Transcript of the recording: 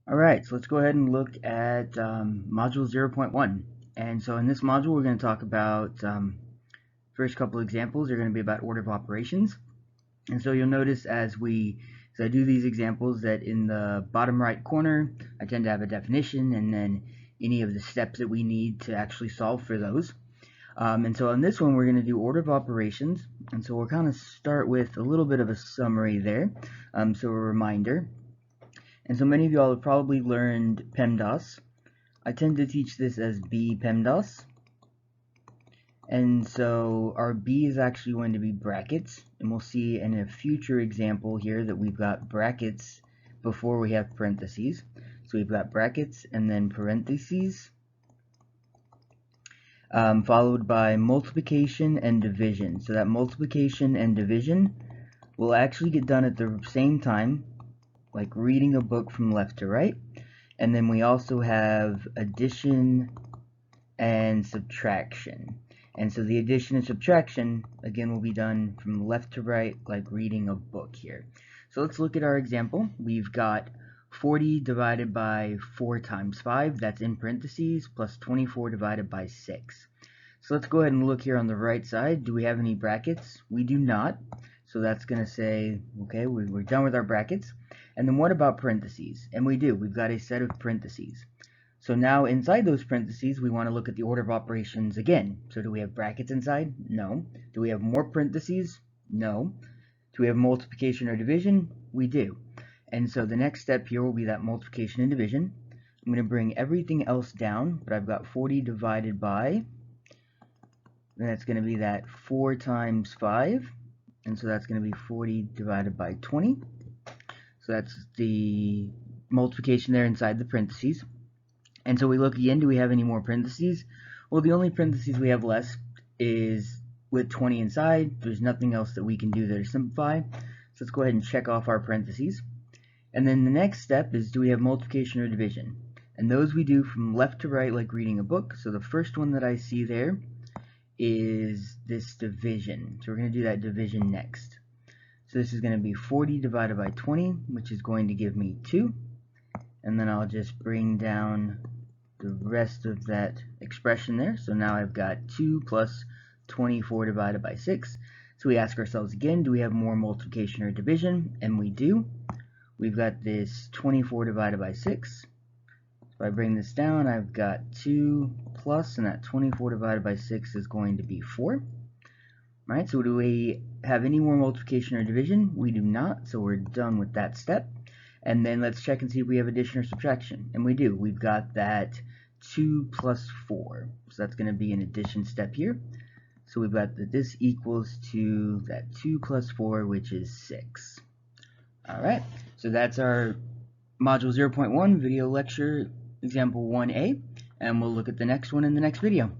Alright, so let's go ahead and look at module 0.1. And so in this module we're going to talk about, first couple examples are going to be about order of operations. And so you'll notice as I do these examples that in the bottom right corner I tend to have a definition and then any of the steps that we need to actually solve for those. And so on this one we're going to do order of operations, and so we'll kind of start with a little bit of a summary there, so a reminder. And so many of y'all have probably learned PEMDAS. I tend to teach this as B PEMDAS. And so our B is actually going to be brackets, and we'll see in a future example here that we've got brackets before we have parentheses. So we've got brackets and then parentheses, followed by multiplication and division. So that multiplication and division will actually get done at the same time, like reading a book from left to right. And then we also have addition and subtraction. And so the addition and subtraction, again, will be done from left to right, like reading a book here. So let's look at our example. We've got 40 divided by 4 times 5, that's in parentheses, plus 24 divided by 6. So let's go ahead and look here on the right side. Do we have any brackets? We do not. So that's going to say, okay, we're done with our brackets. And then what about parentheses? And we do. We've got a set of parentheses. So now inside those parentheses, we want to look at the order of operations again. So do we have brackets inside? No. Do we have more parentheses? No. Do we have multiplication or division? We do. And so the next step here will be that multiplication and division. I'm going to bring everything else down, but I've got 40 divided by, and that's going to be that 4 times 5. And so that's going to be 40 divided by 20. So that's the multiplication there inside the parentheses. And so we look again, do we have any more parentheses? Well, the only parentheses we have left is with 20 inside. There's nothing else that we can do there to simplify. So let's go ahead and check off our parentheses. And then the next step is, do we have multiplication or division? And those we do from left to right, like reading a book. So the first one that I see there is this division. So we're going to do that division next. So this is going to be 40 divided by 20, which is going to give me 2. And then I'll just bring down the rest of that expression there. So now I've got 2 plus 24 divided by 6. So we ask ourselves again, do we have more multiplication or division? And we do. We've got this 24 divided by 6. So if I bring this down, I've got 2 plus, and that 24 divided by 6 is going to be 4. Right, so do we have any more multiplication or division? We do not, so we're done with that step. And then let's check and see if we have addition or subtraction. And we do. We've got that 2 plus 4. So that's going to be an addition step here. So we've got that this equals to that 2 plus 4, which is 6. Alright, so that's our Module 0.1 video lecture example 1A. And we'll look at the next one in the next video.